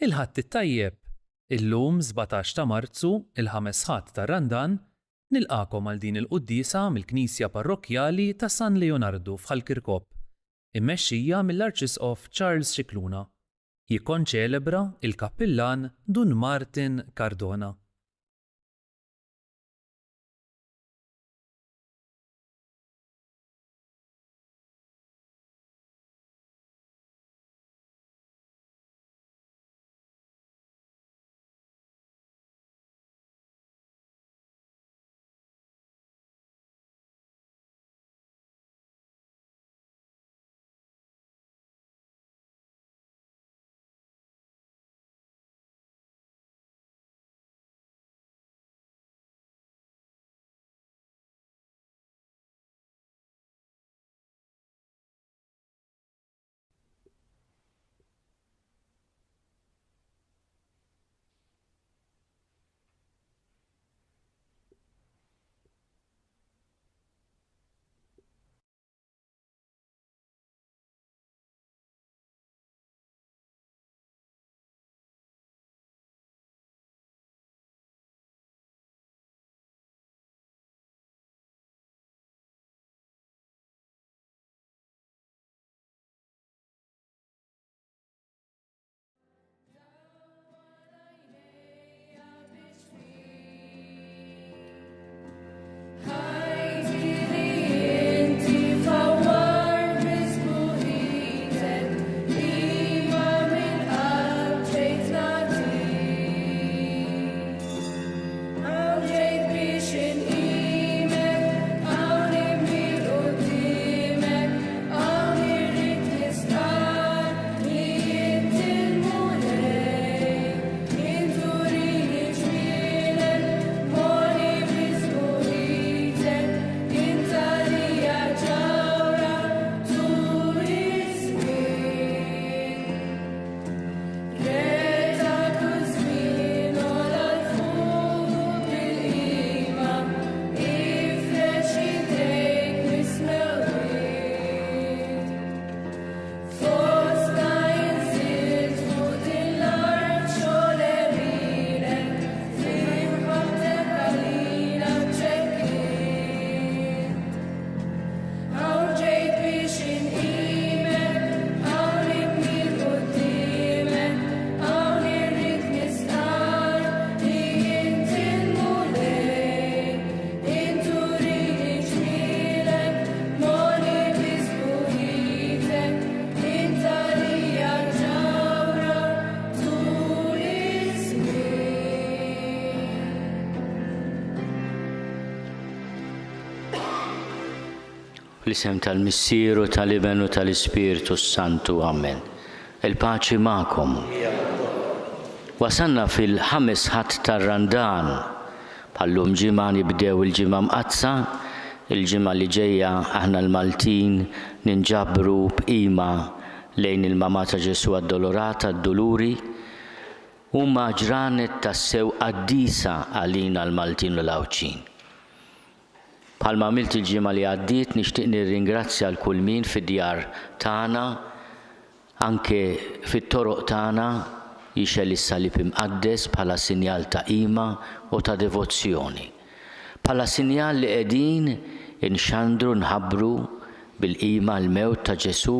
Il-ħadd it-tajjeb, illum 17 ta' Marzu, il-ħames ħadd ta' Randan, nilqakom għal din il-qudiesa mill-Knisja Parrokkjali ta' San Leonardo f'Ħalkirkop, immexxija mill-Arċisqof Charles Scicluna. Jikkonċelebra il-Kappillan Dun Martin Cardona. L-isem tal-Missieru, tal-Iben u tal-Ispiritu Santu, Amen. Il-paċi ma'kom. Wasanna fil-ħames ħadd tar-Randan. Bħallum ġimgħa nibdew il-ġimgħa mqazza, il-ġimgħa li ġejja aħna l-Maltin ninġabru bqima lejn il-Mama ta' Ġesu addolorata d-Duluri huma ġranet tassew qaddisa għalina l-Maltin u l-Awċin. Bħalma għamilt il-ġimgħa li għaddiet nixtieq nirringrazzja l kull min fid-djar tagħna, anke fit-toroq tagħna jixel is-salib imqaddes bħala sinjal ta' qima u ta' devozzjoni. Bħala sinjal li qegħdin inxandru nħabbru bil-qima l-mewt ta' Ġesu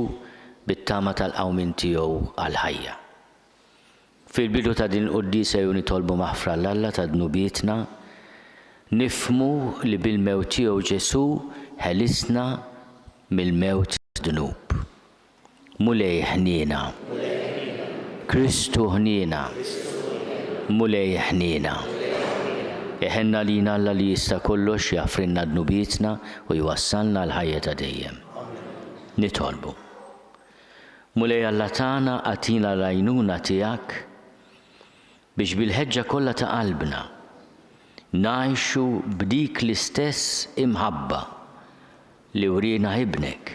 bit-tama tal-qawmin tiegħu għall-ħajja. Fil-bidu ta' din il-qudiesa jew nitolbu maħfra l-Alla ta' dnubietna, nifmu li bil-mewt tiegħu Ġesu ħelisna mill-mewt dnub. Mulej ħniena, Kristu ħniena, mulej ħniena. Eħenna lina Alla li jista' kollox jafrinna dnubietna u jwassalna l-ħajja ta' dejjem. Nitolbu. Mulej Alla tagħna għatina l-għajnuna tiegħek biex bil-ħeġġa kollha ta' qalbna ngħixu b'dik l-istess imħabba li wrina ibnek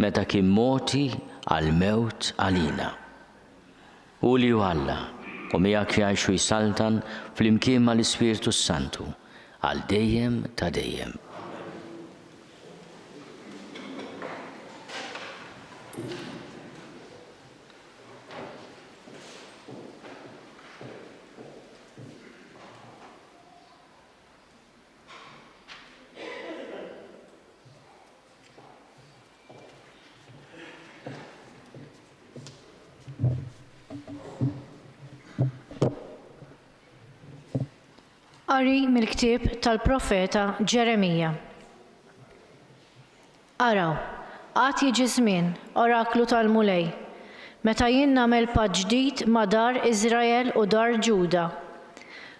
meta kien moti għall-mewt għalina. U li Alla u miegħek jgħixu jsaltan flimkien mal-Ispiritu Santu għal dejjem ta' dejjem. Qari mill-ktieb tal-profeta Ġeremija. Araw, għad jiġi żmien, oraklu tal-mulej, meta jien nagħmel patt ġdid ma' dar Iżrael u dar Ġuda.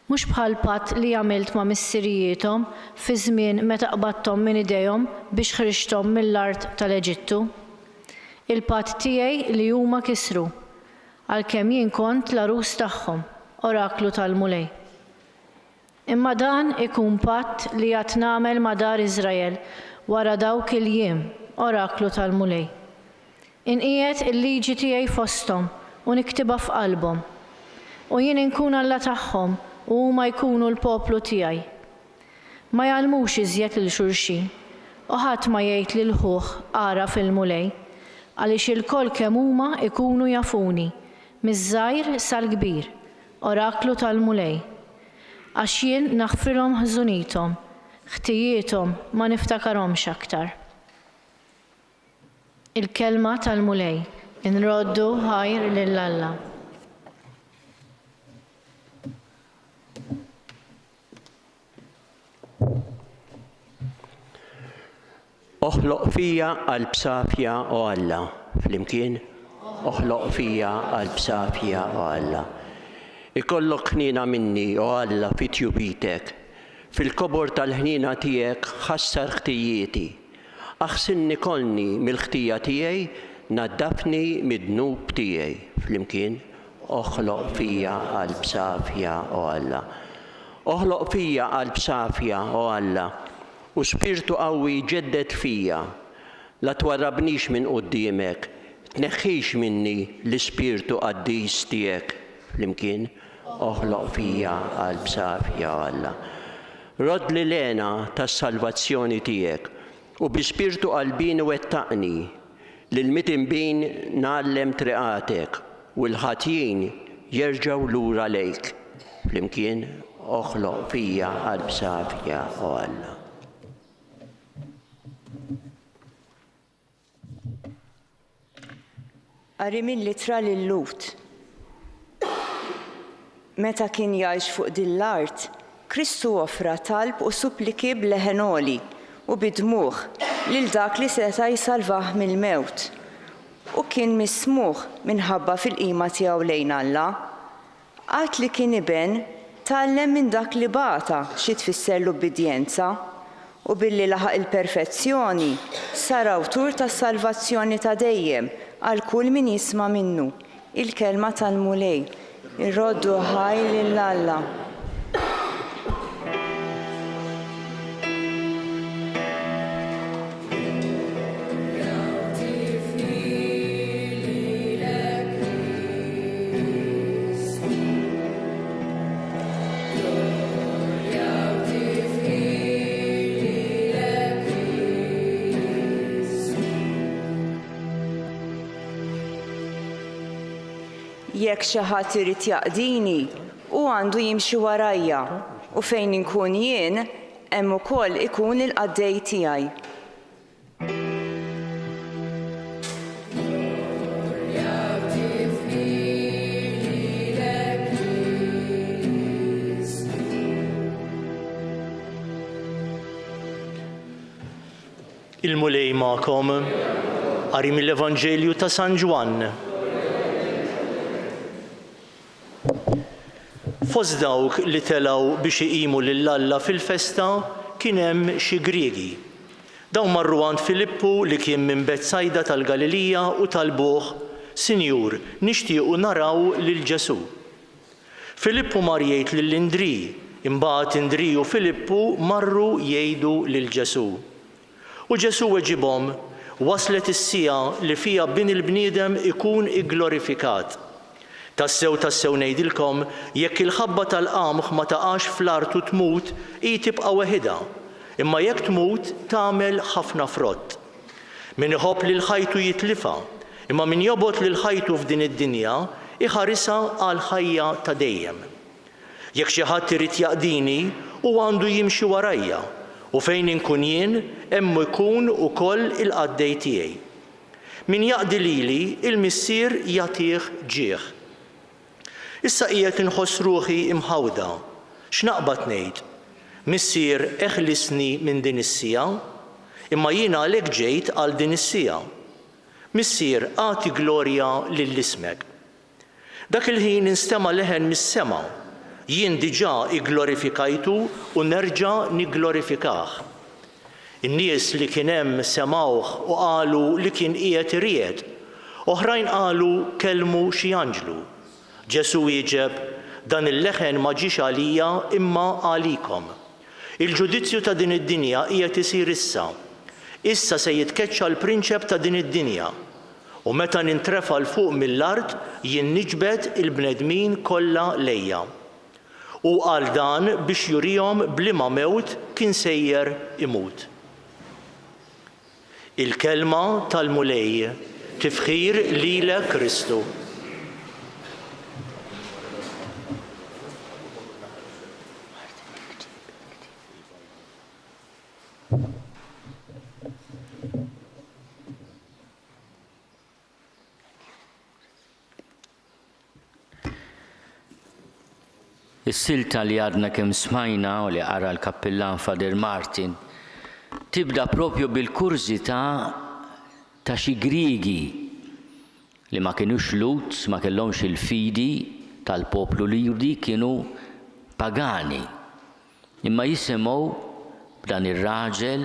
Mhux bħal patt li għamilt ma' missirijiethom fi żmien meta qbadthom minn idejhom biex ħriġthom mill-art tal-Eġittu. Il-patt tiegħi li huma kisru, għalkemm jien kont l-arus tagħhom, oraklu tal-mulej. Imma dan ikun patt li qed nagħmel ma' dar Iżrael wara dawk il-jiem, oraklu tal-mulej. Inqiegħed il-liġi tiegħi fosthom u niktibha f'qalbhom. U jien inkun Alla tagħhom u huma jkunu l-poplu tiegħi. Ma jgħallmux iżjed lil xulxin u ħadd ma jgħid lil ħuh ara fil-mulej, għaliex il-koll kemm huma jkunu jafuni, miż-żgħir sal-kbir, oraklu tal-mulej. Għax jien naħfrilhom ħżunithom, ħtijietom ma niftakarhomx aktar. Il-kelma tal-mulej, inroddu ħajr lil Alla. Oħloq fija qalb safja o Alla, flimkien, oħloq fija qalb safja o Alla. Ikollok ħnina minni o Alla fi tjubitek, fil-kobor tal-ħnina tiegħek ħassar ħtijieti. Aħsinni kolni mill-ħtija tiegħi, naddafni mid-dnub tiegħi. Flimkien, oħloq fija qalb safja o Alla. Oħloq fija qalb safja o Alla, u spirtu qawwi ġeddet fija. La twarrabnix minn quddiemek, tneħħix minni l-ispirtu qaddis tiegħek. Flimkien, oħloq fija qalb safja o Alla. Rod li lena tas-salvazzjoni tiegħek u bi spirtu qalbin wettaqni lil mitinbin nagħllem triqatek u l-ħatjin jerġgħu lura lejk. Flimkien, oħloq fija qalb safja o Alla. Qari mill-ittra lil Lut. Meta kien jgħix fuq din l-art, Kristu offra talb u suppliki b'leħenoli u bidmuh lil dak li seta' jsalvah mill-mewt. U kien mismuh minħabba fil-qima tiegħu lejn Alla. Qatt li kien iben tgħallem minn dak li bata xi tfisser l-ubbidjenza u billi laħaq il-perfezzjoni sar awtur tas-salvazzjoni ta' dejjem għal kull min jisma' minnu. Il-kelma tal-mulej, irroddu ħajr lil Alla. Jekk xi ħadd irid jaqdini, u għandu jimxi warajja, u fejn inkun jien, hemm ukoll ikun il-qaddej tiegħi. Il-mulej magħkom, qari mill-Evanġelju ta' San Ġwann. Fost dawk li telgħu biex iqimu lil Alla fil-festa kien hemm xi Griegi. Dawn marru għand Filippu li kien minn Betsajda tal-Galilija u talbuh, Sinjur, nixtiequ naraw lil Ġesu. Filippu mar jgħid lill-Indri, imbagħad Indri u Filippu marru jgħidu lil Ġesu. U Ġesu weġibhom, waslet is-siegħa li fiha bin il-bniedem ikun igglorifikat. Tassew ngħidilkom, jekk il-ħabba tal-qamħ ma taqax fl-art u tmut, hi tibqa' weħidha, imma jekk tmut tagħmel ħafna frott. Min iħobb li l-ħajtu jitlifha, imma min jobgħod lil ħajtu f'din id-dinja iħarisha għal ħajja ta' dejjem. Jekk xi ħadd irid jaqdini, u għandu jimxi warajja, u fejn inkun jien hemm ikun ukoll il-qaddej tiegħi. Min jaqdi lili, il-missier jagħtih ġieħ. Issa qiegħed inħoss ruħi imħawda, x'naqbad ngħid? Missier eħlisni minn din is-sija, imma jiena għalhekk ġejt għal din is-sija. Missier għati glorja lill-ismek. Dak il-ħin instema' leħen mis-sema, jien diġà igglorifikajtu u nerġa' nigglorifikah. In-nies li kien hemm semawh u qalu li kien qiegħed iried, oħrajn qalu kellmu xi anġlu. Ġesu jieġeb, dan il-leħen ma ġiex għalija imma għalikom. Il-ġudizzju ta' din id-dinja qiegħed isir issa. Issa se jitkeċċa l-prinċep ta' din id-dinja. U meta nintrefa' l fuq mill-art jien niġbed il-bnedmin kollha lejja. U qal dan biex jurihom bliema mewt kien sejjer imut. Il-kelma tal-mulej tifħir lilek Kristu. Is-silta li għadna kemm smajna u li qara l-Kappillan Fader Martin tibda propju bil-kurżità ta' xi Griegi li ma kinux lut, ma kellhomx il-fidi tal-poplu Judi, kienu pagani. Imma jisimgħu b'dan ir-raġel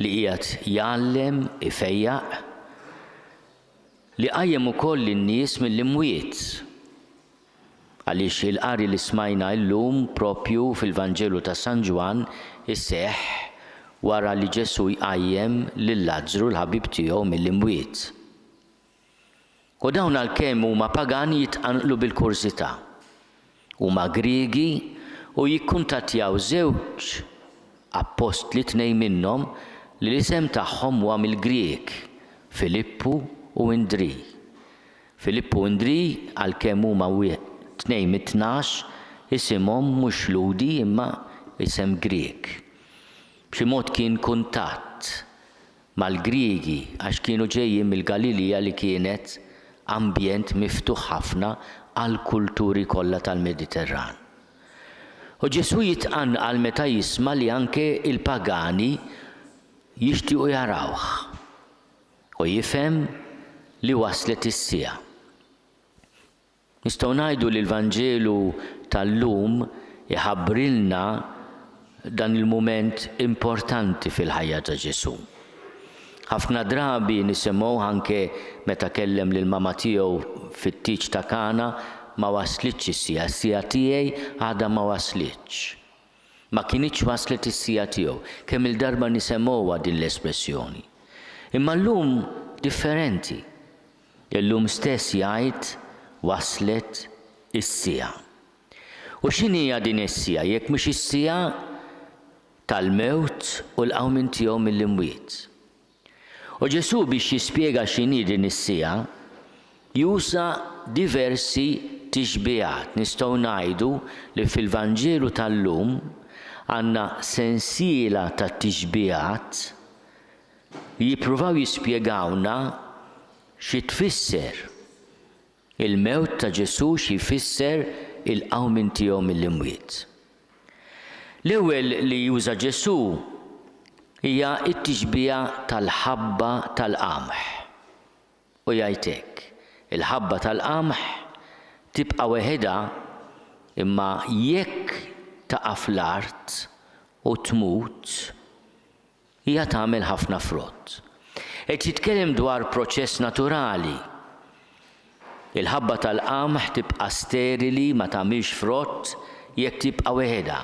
li qiegħed jgħallem, ifejjaq, li qajjem ukoll lin-nies mill-imwiet. Għaliex il-qari li smajna llum propju fil-Vanġelu ta' San Ġwan isseħħ wara li Ġesu jqajjem lil Lażru l-ħabib tiegħu mill-imwiet. U dawn għalkemm huma pagani jitqanqlu bil-kurżità. Huma Griegi u jikkuntattjaw żewġ apostli tnejn minnhom li l-isem tagħhom huwa mill-Grieg, Filippu u Indri. Filippu u Indri għalkemm huma tnejn mit-12 isimhom mhux Ludi imma isem Grieg. B'xi mod kien kuntatt mal-Griegi għax kienu ġejjin mill-Galilija li kienet ambjent miftuħ ħafna għall kulturi kollha tal-Mediterran. U Ġesu jitqanqal meta jisma' li anke il-pagani jixtiequ jarawh u jifhem li waslet is-sija. Nistgħu ngħidu li l-Vanġelu tal-lum iħabbrilna dan il-mument importanti fil-ħajja ta' Ġesu. Ħafna drabi nisimgħu anke meta kellem lil mama tiegħu fit-tiġ ta' Kana ma waslitx is-sija, is-sija tiegħi għadha ma waslitx. Ma kinitx waslet is-sija tiegħu, kemm il-darba nisimgħuha din l-espressjoni. Imma llum differenti. Illum stess jgħid waslet is-sija. U x'inhija din is-sija? Jekk mhux is-sija tal-mewt u l-qawmin tiegħu mill-imwiet. U Ġesu biex jispjega x'inhi din is-sija jusa diversi tixbiegħat. Nistgħu ngħidu li fil-Vanġelu tal-lum għandna sensiela ta' tixbiegħat li jippruvaw jispjegawna xi tfisser il-mewt ta' Ġesu, xi jfisser il-qawmin tiegħu mill-imwiet. L-ewwel li juża Ġesu hija t-tixbija tal-ħabba tal-qamħ. U jgħid hekk, il-ħabba tal-qamħ tibqa' weħedha imma jekk taqa' fl-art u tmut hija tagħmel ħafna frott. Qed jitkellem dwar proċess naturali. Il-ħabba tal-qamħ tibqa' sterili ma tagħmilx frott jekk tibqa' weħedha,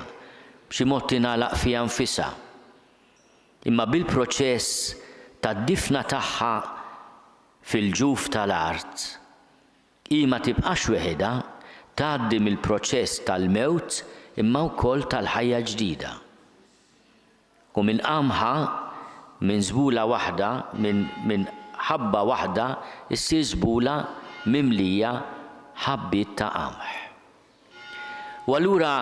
b'xi mod tingħalaq fiha nfisha. Imma bil-proċess tad-difna tagħha fil-ġuf tal-art, hi ma tibqax weħedha, tgħaddi mill-proċess tal-mewt imma wkoll tal-ħajja ġdida. U minn qamħa, minn żbula waħda, minn ħabba waħda, issir żbula mimlija ħabbiet ta' qamħ. U allura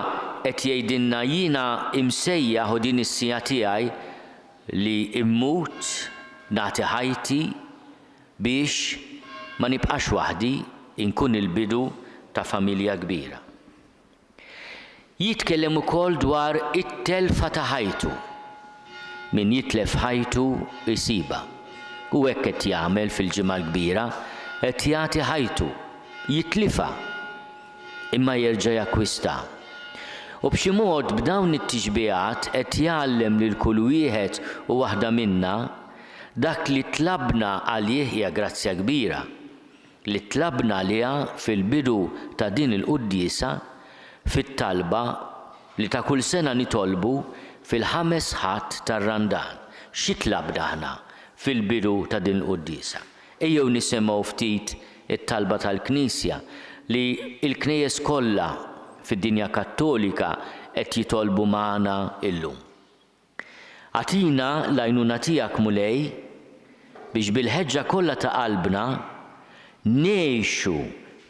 qed jgħidilna jiena imsejjaħ u din is-sija tiegħi li immut nagħti ħajti biex ma nibqax waħdi, inkun il-bidu ta' familja kbira. Jitkellem ukoll dwar it-telfa ta' ħajtu. Min jitlef ħajtu isiba. U hekk qed jagħmel fil-ġimgħa l-kbira qed jagħti ħajtu, jitlifa imma jerġa' jakkwista. U b'xi mod b'dawn it-tixbiegħat qed jgħallem lil kull wieħed u waħda minna dak li tlabna għalih hija grazzja kbira li tlabna għaliha fil-bidu ta' din il-quddiesa fit-talba li ta' kull sena nitolbu fil-5 ħadd tar-Randan. Xi tlabna aħna fil-bidu ta' din il-quddiesa? Ejjew nisimgħu ftit it-talba tal-Knisja li l-knejjes kollha fid-dinja Kattolika qed jitolbu magħna illum. Atina l-għajnuna tiegħek Mulej biex bil-ħeġġa kollha ta' qalbna ngħixu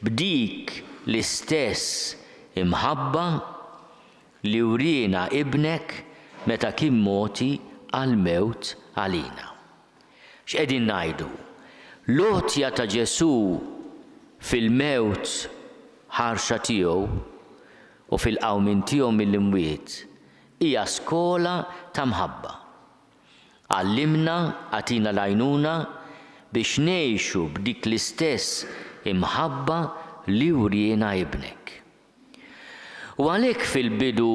b'dik l-istess imħabba li urina ibnek meta kien moti għall-mewt għalina. X'qegħdin ngħidu? L-għotja ta' Ġesu fil-mewt ħarxa tiegħu u fil-qawmin tiegħu mill-imwiet hija skola ta' mħabba. Għallimna għatina l-għajnuna biex ngħixu b'dik l-istess imħabba li urina ibnek. U għalhekk fil-bidu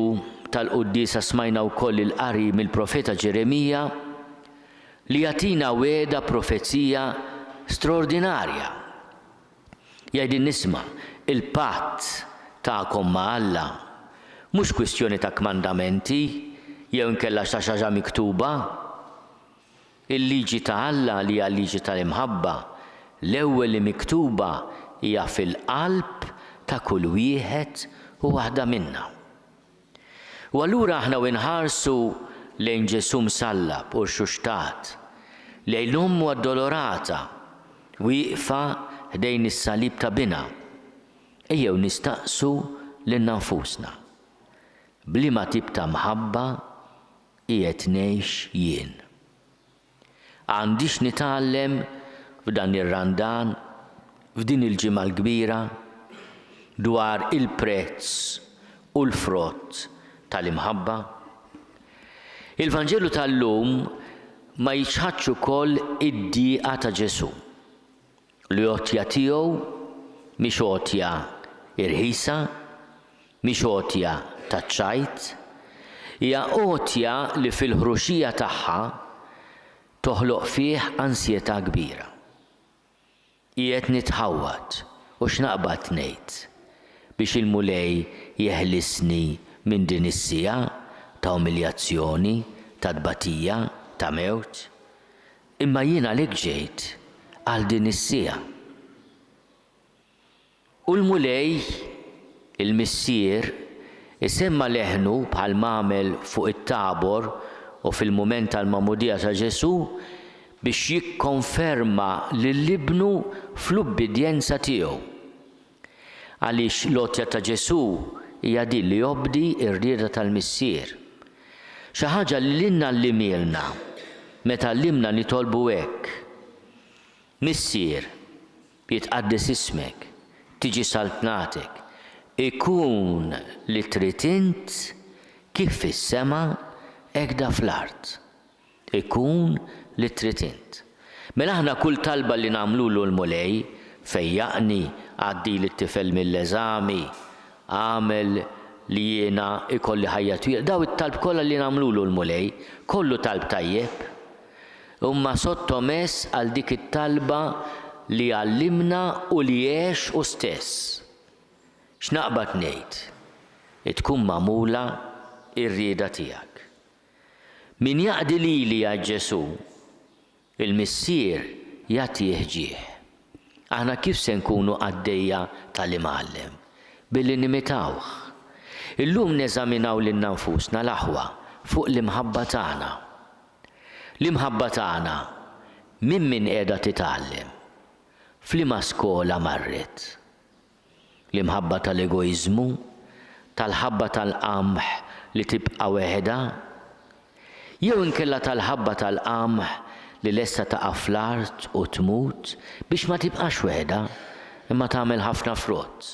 tal-quddiesa smajna wkoll il-qari mill-profeta Ġeremija li jagħtina weda profezija straordinarja. Jgħidin nisma' il-patt ta'kom ma' Alla mhux kwistjoni ta' kmandamenti jew inkella ta' xi ħaġa miktuba. Il-liġi ta' Alla li hija l-liġi tal-imħabba l-ewwel li miktuba hija fil-qalb ta' kull wieħed u waħda minna. U allura aħna nħarsu lejn Ġesu msallab u xuxtat lejn l-Umm addolorata wieqfa ħdejn is-salib ta' bina. Ejjew nistaqsu lil nfusna. Bliema tip ta' mħabba qiegħed ngħix jien. Għandix nitgħallem f'dan ir-Randan, f'din il-ġimgħa l-kbira dwar il-prezz u l-frott tal-imħabba? Il-Vanġelu tal-lum ma jiċħadx ukoll id-dieqa ta' Ġesu. L-għotja tiegħu mhix għotja irħisa, mhix għotja taċ-ċajt, hija għotja li fil-ħruxija tagħha toħloq fih ansjetà kbira. Qiegħed nitħawwad u x'naqbad ngħid biex il-Mulej jeħlisni minn din is-sija ta' umiljazzjoni, ta' tbatija, ta' mewt. Imma jien għalhekk ġejt għal din is-sija. U l-Mulej, il-missier, isemma leħnu bħal m'għamel fuq it-Tabor u fil-mument tal-Magħmudija ta' Ġesu biex jikkonferma lill-ibnu fl-ubbidjenza tiegħu. Għaliex l-għotja ta' Ġesu hija din li jobdi r-rieda tal-missier. Xi ħaġa li lilna allimilna meta allimna nitolbu hekk. Missier, jitqaddes ismek, tiġi saltnatek, ikun li trid int kif fis-sema hekk da fl-art. Ikun li trid int. Mela aħna kull talba li nagħmlulu l-Mulej fejjaqni għaddi l-tifel mill-eżami, għamel li jiena ikolli ħajja twila. Daw it-talb kollha li nagħmlulu l-Mulej, kollu talb tajjeb, imma sottomess għal dik it-talba li għallimna u li jgħix u stess. X'naqbad ngħid? Tkun magħmula r-rieda tiegħek. Min jaqdi lili għal Ġesu, il-missier jagħtih ġieħ. Aħna kif se nkunu għaddejja tal-imgħallem? Billi nimitawh. Illum neżaminaw lil nfusna l-aħwa fuq l-imħabba tagħna. L-imħabba tagħna min qiegħda titgħallem? F'liema skola marret? L-imħabba tal-egoiżmu, tal-ħabba tal-qamħ li tibqa' weħda? Jew inkella tal-ħabba tal-qamħ li lesta taqa' fl-art u tmut biex ma tibqax weħda imma tagħmel ħafna frott.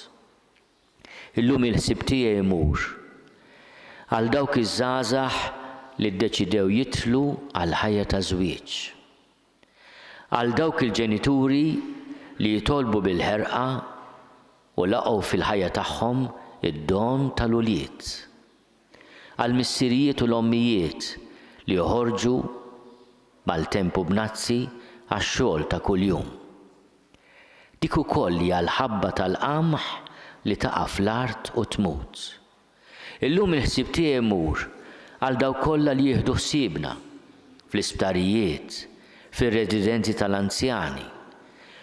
Illum il-ħsieb tiegħi jmur għal dawk iż-żgħażagħ li ddeċidew jidħlu għal ħajja ta' żwieġ. Għal dawk il-ġenituri li jitolbu bil-ħerqa u laqgħu fil-ħajja tagħhom id-don tal-ulied. Għal missirijiet u l-ommijiet li joħorġu mal-tempu b'nazzi għax-xogħol ta' kuljum. Dik ukoll hija l-ħabba tal-qamħ li taqa' fl-art u tmut. Illum il-ħsieb tiegħi imur għal dawk kollha li jieħdu ħsiebna fl-isptarijiet, fir-residenzi tal-anzjani,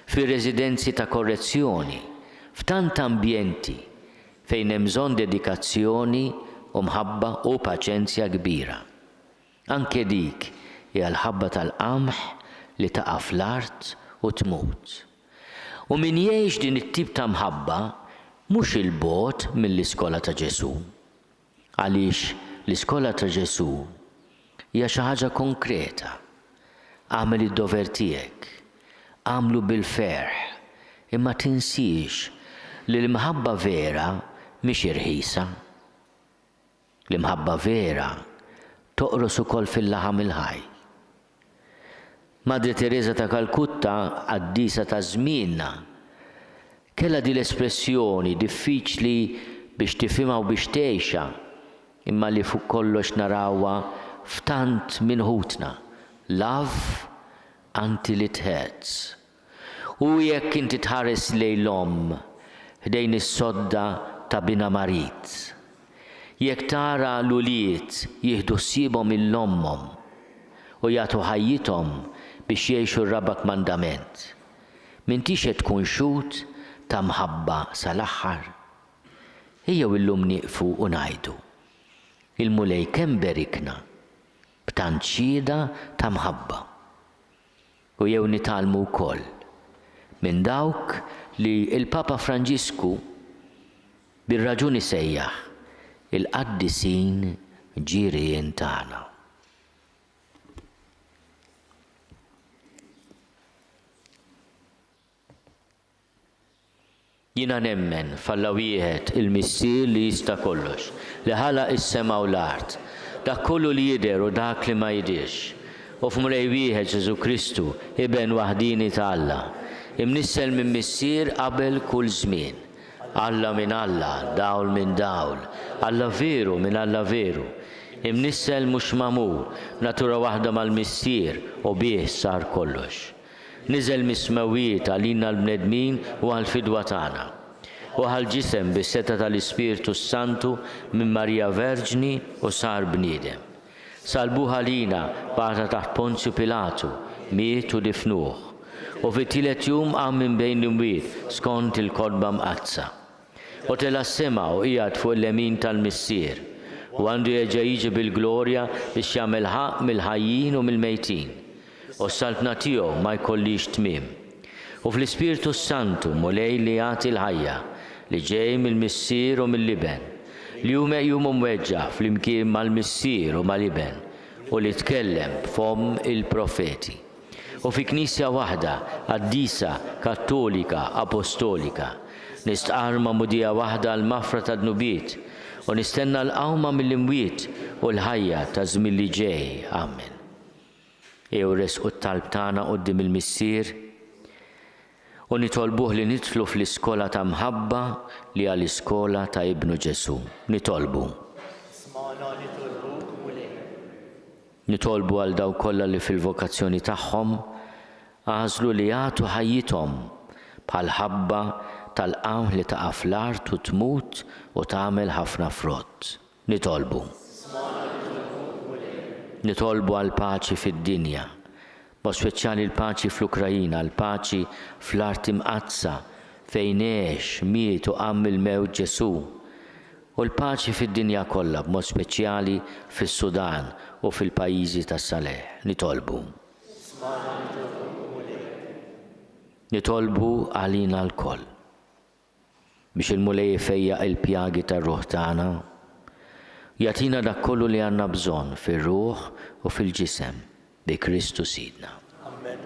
fir-residenzi ta' korrezzjoni, f'tant ambjenti fejn hemm bżonn dedikazzjoni u mħabba u paċenzja kbira. Anke dik hija l-ħabba tal-qamħ li taqa' fl-art u tmut. U min jgħix din it-tip ta' mħabba mhux il-bogħod mill-iskola ta' Ġesu. Għaliex l-iskola ta' Ġesu hija xi ħaġa konkreta. Għamel id-dover tiegħek, għamlu bil-ferħ, imma tinsix li l-imħabba vera mhix irħisa. L-imħabba vera toqros ukoll fil-laħam il-ħaj. Madre Teresa ta' Kalkutta, qaddisa ta' żmienna, kellha din l-espressjoni diffiċli biex tifhimha u biex tgħixha, imma li fuq kollox narawha f'tant minħutna. Love until it hurts. U jekk inti tħares lejn l-omm ħdejn is-sodda ta' bina marit. Jekk tara l-ulied jieħdu ssiebhom il-ommhom u jagħtu ħajjithom biex jgħixu r-raba' mandament. M'intix qed tkun xut ta' mħabba sal-aħħar. Ejjew illum nieqfu u ngħidu il-mulej kemm berikna b'tant xhieda ta' mħabba. U jew nitalmu wkoll minn dawk li il-Papa Franġisku bir-raġuni sejjaħ il-qaddisin ġirien tagħna. Jiena nemmen f'Alla wieħed il-Missier li jista' kollox, li ħalaq is-sema u l-art, dak kollu li jidher u dak li ma jidhirx. U f'Mulej wieħed Ġesu Kristu, iben waħdini ta' Alla, imnissel minn Missier qabel kull żmien. Alla minn Alla, dawl minn dawl, Alla veru minn Alla veru. Imnissel mhux magħmul, natura waħda mal-Missier u bih sar kollox. Niżel mismewiet għalina l-bnedmin u għal-fidwa tagħna. U għal-ġisem bis-seta tal-Ispiritu Santu minn Marija Verġni u sar bniedem. Salbuh għalina bata taħt Ponzju Pilatu, miet u difnuh. U fit-tielet jum qam minn bejn l-imwiet skont il-kodba mqazza. U tela s-sema u qiegħed fuq l-lemin tal-Missier. U għandu jerġa' jiġi bil-glorja biex jagħmel ħaq mill-ħajjin u mill-mejtin. U s-saltna tiegħu ma jkollix tmiem. U fl-Ispiritu Santu mulej li jagħti l-ħajja li ġej mill-Missier u mill-Liben, li hu meqjum mweġġa' flimkien mal-Missier u mal-Liben u li tkellem b'fom il-profeti. U fi Knisja waħda, qaddisa, kattolika, apostolika, nistqarma mudija waħda l-mafra ta' dnubiet u nistenna l-qawma mill-imwiet u l-ħajja ta' żmien li ġej. Amen. Ew resqu t-talb tagħna quddiem il-Missier u nitolbuh li nidħlu fl-iskola ta' mħabba li għal iskola ta' Ibnu Ġesu. Nitolbu. Nitolbu għal daw kollha li fil-vokazzjoni tagħhom għażlu li jagħtu ħajjithom bħal ħabba tal-qamħ li taqa' fl-art u tmut u tagħmel ħafna frott. Nitolbu. Nitolbu għal paċi fid-dinja, ma speċjali l-paċi fl-Ukrajina, l-paċi fl-art imqazza fejn għex miet u qam il-mewt Ġesu, u l-paċi fid-dinja kollha b'mod speċjali fis-Sudan u fil-pajjiżi tas-Saleh. Nitolbu. Nitolbu għalina l-koll biex il-mulej ifejjaq il-pjagi tar-ruħ tagħna, jatina dak kollu li għandna bżonn fir-ruħ u fil-ġisem bi Kristu Sidna. Amen.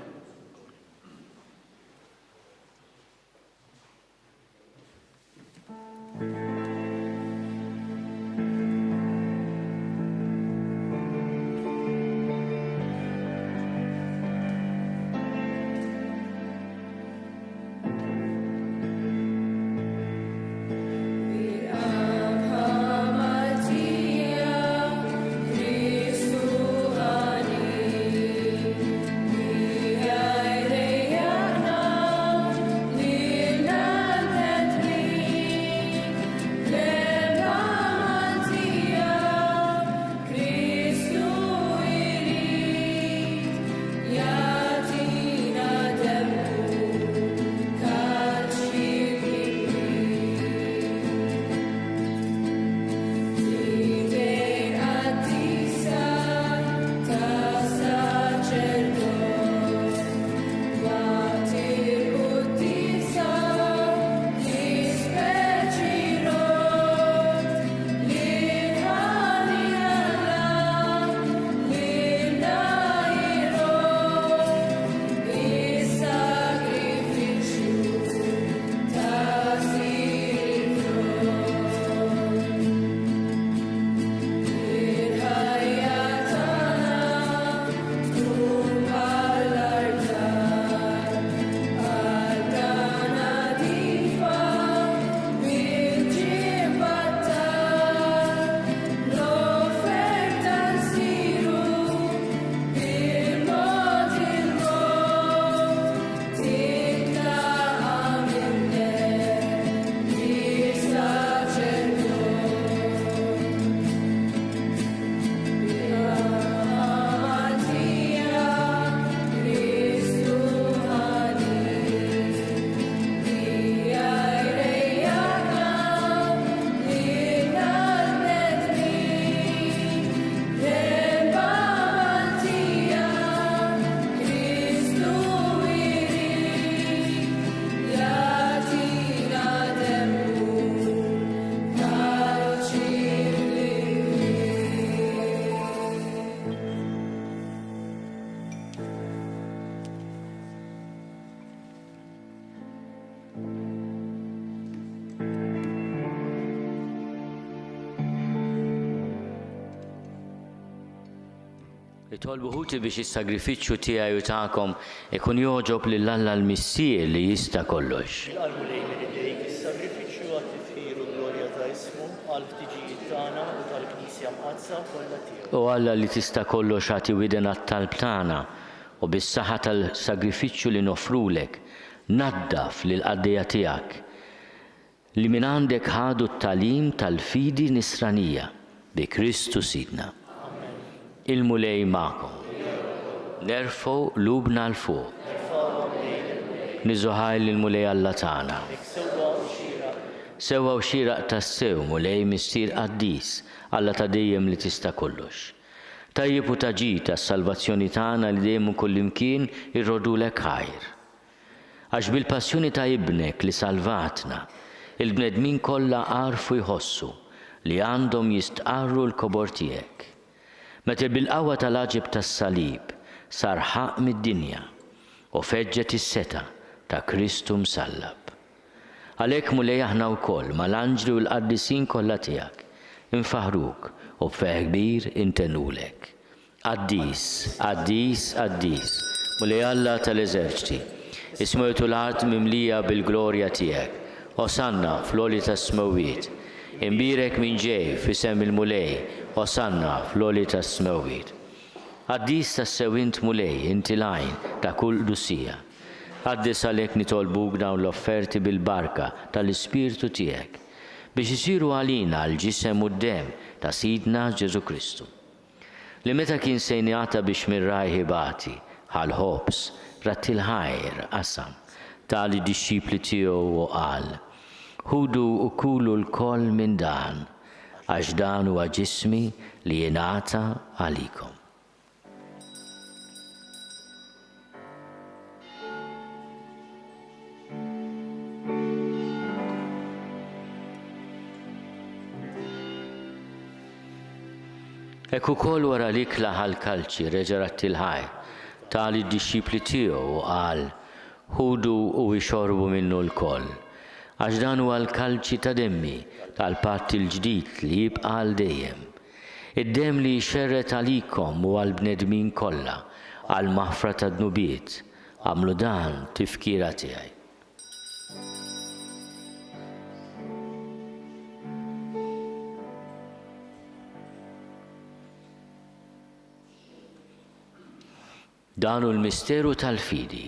Itolbu ħuti biex is-sagrifiċċju tiegħi u tagħkom ikun joġob lil Alla l-Missier li jista' kollox. Qalbu lejn idejk is-sagrifiċċju għat-tifħir u glorja ta' ismu għal ħtiġijiet tagħna u tal-Knisja mqazza kollha tiegħu. U Alla li tista' kollox ħati widen għat-talb tagħna u bis-saħħa tal-sagrifiċċju li nofrulek naddaf lil qaddejja tiegħek li minn għandek ħadu t-talim tal-fidi nisranija bi Kristu Sidna. Il-mulej ma'kom. Nerfgħu lubna l-fuq. Niżuħaj l-mulej Alla tagħna. Sewwa u xieraq tas-sew mulej missier qaddis Alla ta' dejjem li tista' kollox. Tajjeb u taġid tas-salvazzjoni tagħna li dejjem kullimkien irrodulek ħajr. Għax bil-passjoni ta' ibnek li salvatna, il-bnedmin kollha għarfu jħossu li għandhom jistqarru l-kobor tiegħek. Meta bil-qawwa tal-aġib tas-salib sar ħaq mid-dinja u feġġet is-seta ta' Kristu msallab. Għalhekk mulej aħna wkoll mal-anġli u l-qaddisin kollha tiegħek infaħruk u b'feħ kbir intennulek. Qaddis, qaddis, qaddis, mulej Alla tal-eżerċiti, ismejtu l-art mimlija bil-glorja tiegħek. Osanna fl-oli tas-smewwiet. Imbirek minn ġej f'isem il-mulej, osanna fl-oli tas-smewwiet. Qaddis tas-sewint mulej inti lajn ta' kull quddusija. Qaddis għalhekk nitolbuk dawn l-offerti bil-barka tal-Ispirtu tiegħek biex isiru għalina l-ġisem u d-dem ta' Sidna Ġesu Kristu. Li meta kien sejnjata biex mirraj ħibati ħal-ħobs ratti l-ħajr qasam tali disċipli tiegħu u qal ħudu u kulu l-koll minn dan, għax dan huwa ġismi li jingħata għalikom. Hekk ukoll wara li klaħal kalċi reġa' ratti l-ħajr tali d-disċipli tiegħu u qal ħudu u jxorbu minnu l-koll. Għax dan huwa l-kalċi ta' demmi tal-patt il-ġdid li jibqa' għal dejjem. Id-dem li jxerret għalikom u għall-bnedmin kollha għal maħfra ta' dnubiet. Għamlu dan tifkira tiegħi. Dan hu l-misteru tal-fidi.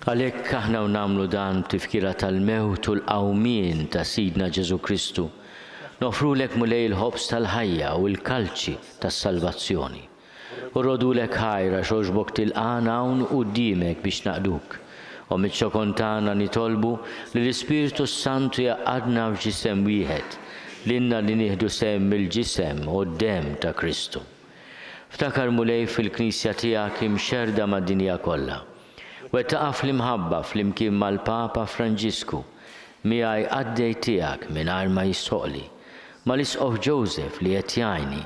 Għalhekk aħna nagħmlu dan tifkira tal-mewt u l-qawmien ta' Sidna Ġesu Kristu. Nofrulek mulej il-ħobs tal-ħajja u l-kalċi tas-salvazzjoni. U rodulek ħajra xoġbok tilqana hawn quddiemek biex naqduk. U miċ-ċokontana nitolbu li l-Ispiritu Santu jaqadna f'ġisem wieħed, l-inna li nieħdu sem mill-ġisem u d-dem ta' Kristu. Ftakar mulej fil-Knisja tiegħek imxerda mad-dinja kollha. Wettaqa fl-imħabba fl-imkien mal-Papa Franġisku, miegħi qaddej tiegħek mingħajr ma jissoqli, mal-isqof Joseph li qed jgħinni,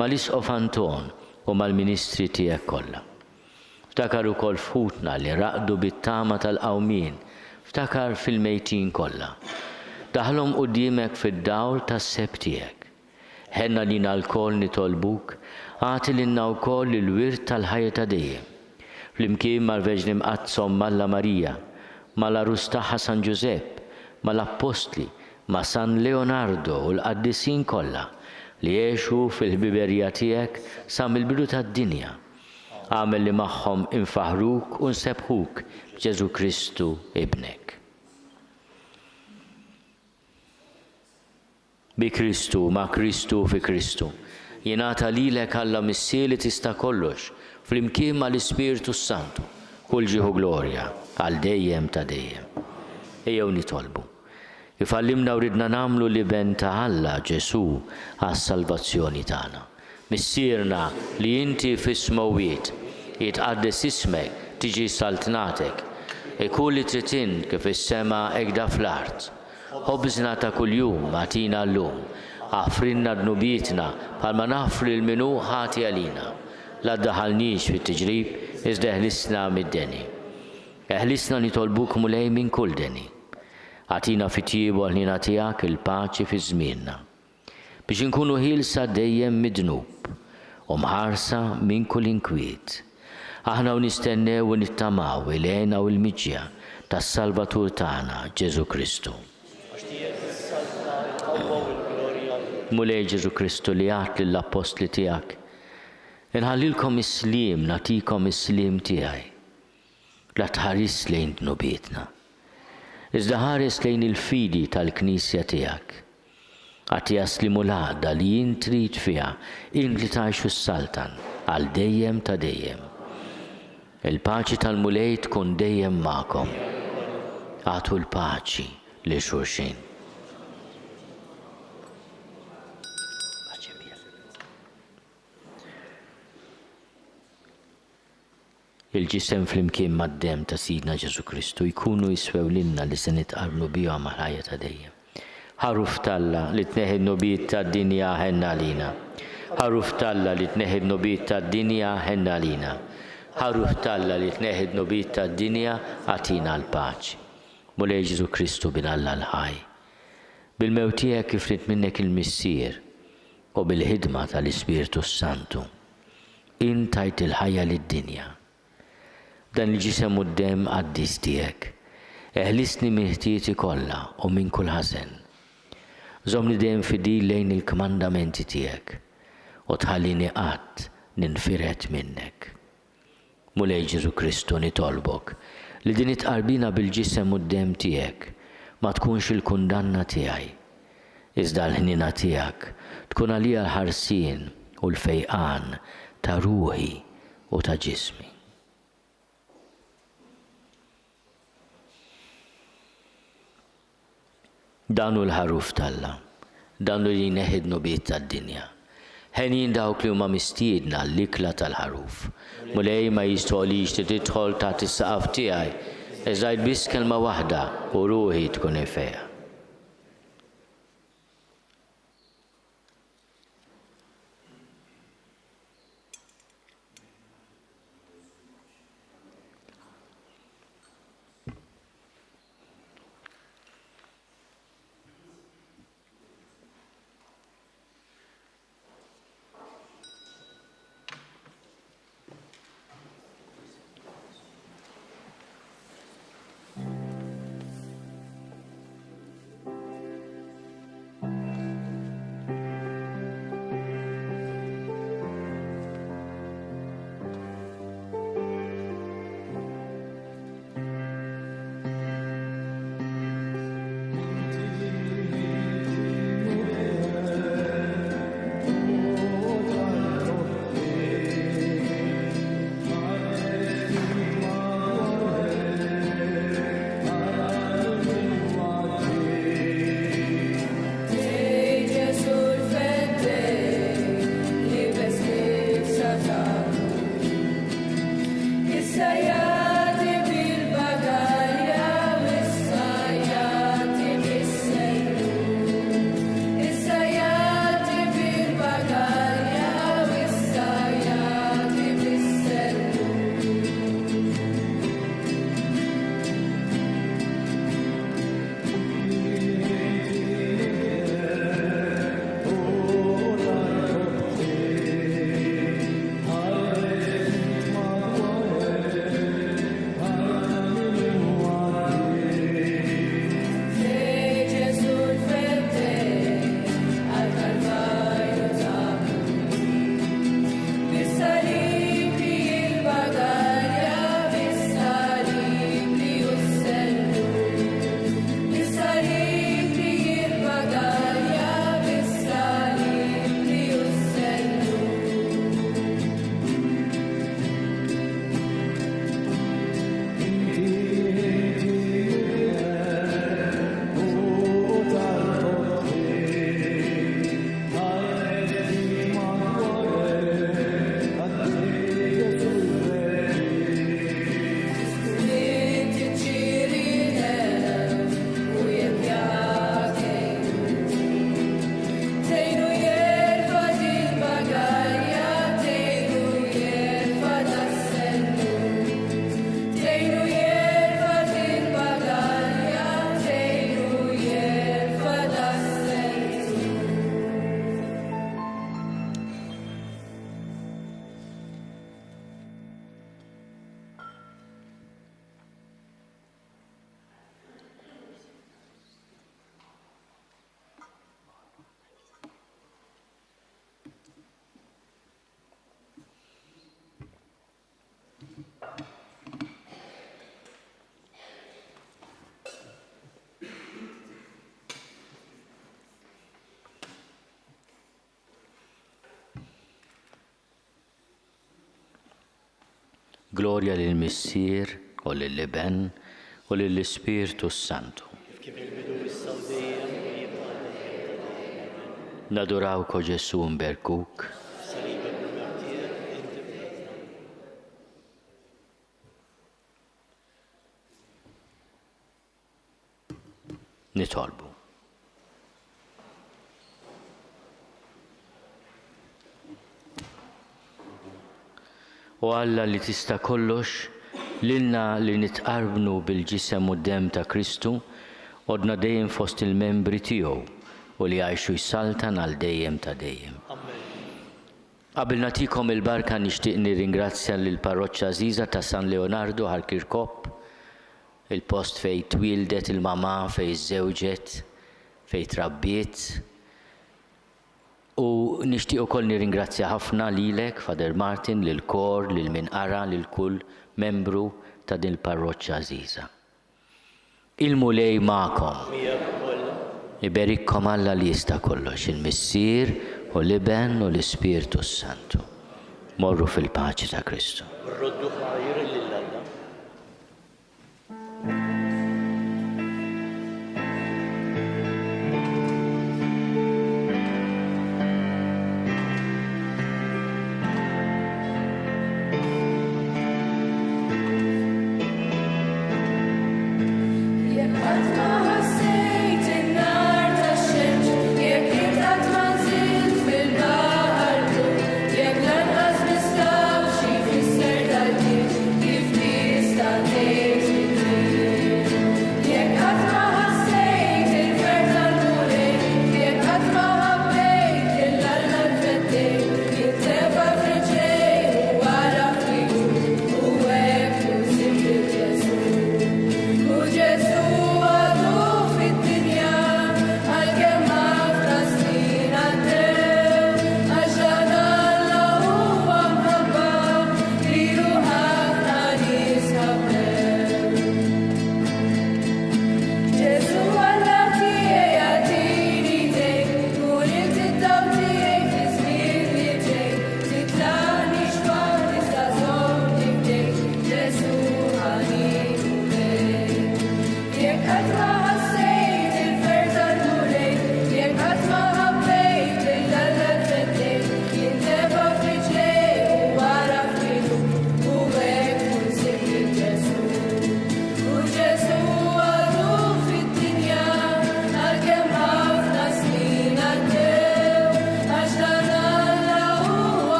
mal-Isqof Anton u mal-Ministri tiegħek kollha. Ftakar ukoll fħutna li raqdu bit-tama tal-qawmien, ftakar fil-mejtin kollha. Daħlhom quddiemek fid-dawl tas-seb tiegħek. Ħenna lina l-koll nitolbuk, għati lilna wkoll il-wirt tal-ħajja ta' dejjem. Flimkien mal-Verġni Mqazzom Malla Marija, mal-Arus tagħha San Ġusepp, mal-Apostli, ma' San Leonardo u l-qaddisin kollha li jgħixu fil-ħbiberija tiegħek sa mill-bidu tad-dinja. Għamel li magħhom infaħruk u nsebħuk b'Ġesu Kristu ibnek. Bi Kristu, ma' Kristu fi Kristu. Jingħata lilek Alla missier li tista' kollox flimkien mal-Ispiritu Santu. Kull ġieħu glorja għal dejjem ta' dejjem. Ejjew nitolbu. Kif għallimna u ridna nagħmlu li ben ta' Alla Ġesu għas-salvazzjoni tagħna. Missierna li inti fis-smawiet jitqaddes ismek, tiġi saltnatek, ikun li tritin kif is-sema ekda fl-art. Ħobżna ta' kuljum għatina llum, għafrinna dnubietna bħalma nafri l-minu ħati għalina. La ddaħalniex fit-tiġrib, iżda eħlisna mid-deni. Eħlisna nitolbuk mulej minn kull deni. Għatina fit-tiebu ħlina tiegħek il-paċi fi żmienna. Biex inkunu ħilsa dejjem mid-dnub u mħarsa minn kull inkwiet. Aħna u nistennew u nittamaw il-għena u l-miġja tas-Salvatur tagħna Ġesu Kristu. Mulej Ġesu Kristu li għat lill-apostli tiegħek, inħallilkom is-sliem, nagħtikom is-sliem tiegħi. La tħares lejn dnubietna. Iżda ħares lejn il-fidi tal-Knisja tiegħek. Għati jaslimu l-għadda li jintrid fiha, li tgħixu s-saltan għal dejjem ta' dejjem. Il-paċi tal-mulej tkun dejjem magħkom. Għatu l-paċi li xulxin. Il-ġisem flimkien mad-dem ta' Sidna Ġesu Kristu jkunu jiswew lilna li se nitqarnu bihom mal-ħajja ta' dejjem. Ħaruf Talla li tneħħi n-nubiet tad-dinja ħenna lina. Ħaruf Talla li tneħħi n-nubiet tad-dinja ħenna lina. Ħaruf Talla li tneħħi n-nubiet tad-dinja għatina l-paċi. Mulej Ġesu Kristu bin Alla l-ħaj. Bil-mewt tiegħek kif rid minnek il-missier u bil-ħidma tal-Ispiritu Santu. Intajt il-ħajja lid-dinja. Dan il-ġisem u d-dem għaddis tiegħek. Eħlisni minn ħtieti kollha u minn kull ħażen. Żomni dejjem fidil lejn il-kmandamenti tiegħek u tħallini qatt ninfiret minnek. Mulej Ġesu Kristu nitolbok li din itqarbina bil-ġisem u d-dem tiegħek ma tkunx il-kundanna tiegħi. Iżda l-ħnina tiegħek tkun għalija l-ħarsien u l-fejqan ta' ruħi u ta' ġismi. Danu l-ħaruf Talla, danu li neħid nubiet tad-dinja. Ħenin dawk li huma mistiedna l-ikla tal-ħaruf. Mulej ma jistgħolix tidħol taħt is-saqaf tiegħi, iżda biss kelma waħda u ruħi tkun ifeha. Glorja lill-Missier u lill-Iben u lill-Ispirtu Santu. Nadurawk o Ġesu nberkuk. Nitolbu. U Alla li tista' kollox, lilna li nitqarbnu bil-ġisem u d-dem ta' Kristu, għodna dejjem fost il-membri tiegħu u li għajxu jsaltan għal dejjem ta' dejjem. Qabel nagħtikom il-barka nixtieq nirringrazzja lill parroċċa Żiża ta' San Leonardo Ħalkirkop, il-post fejn twildet il-mama, fejn żewġet, fejn trabbiet. U nixtieq ukoll nirringrazzja ħafna lilek, Father Martin, lil kor, lil min qara, lil kull membru ta' din il-parroċċa Żiża. Il-mulej magħkom. Iberikkom Alla li jista' kollox, il-Missier u l-Iben u l-Ispirtu Santu. Morru fil-paċi ta' Kristu.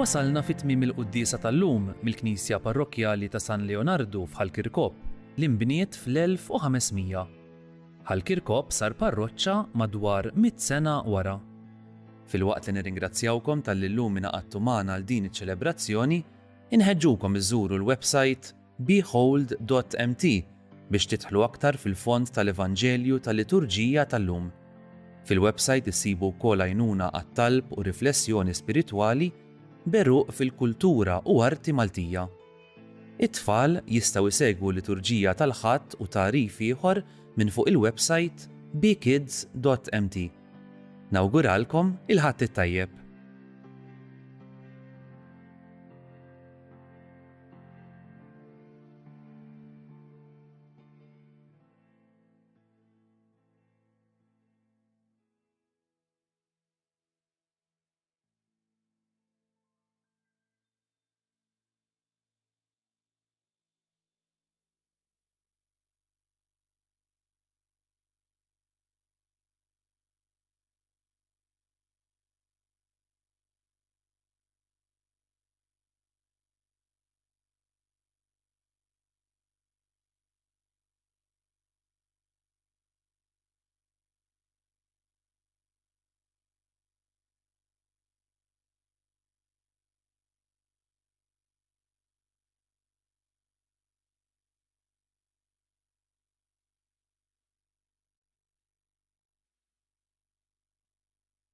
Wasalna fit-tmiem il-quddiesa tal-lum mill-Knisja Parrokkjali ta' San Leonardo f'Ħalkirkop li nbniet fl-1500. Ħalkirkop sar parroċċa madwar 100 sena wara. Fil-waqt li nirringrazzjawkom tal-illum ingħaqadtu magħna għal din iċ-ċelebrazzjoni, inħeġġukom iżżuru l-website behold.mt biex tidħlu aktar fil-fond tal-Evanġelju tal-Liturġija tal-lum. Fil-website issibu wkoll għajnuna għat-talb u riflessjoni spiritwali beruq fil-kultura u arti Maltija. It-tfal jistgħu jsegwu liturġija tal-ħadd u tarif ieħor minn fuq il-website bekids.mt. Nawguralkom il-ħadd it-tajjeb.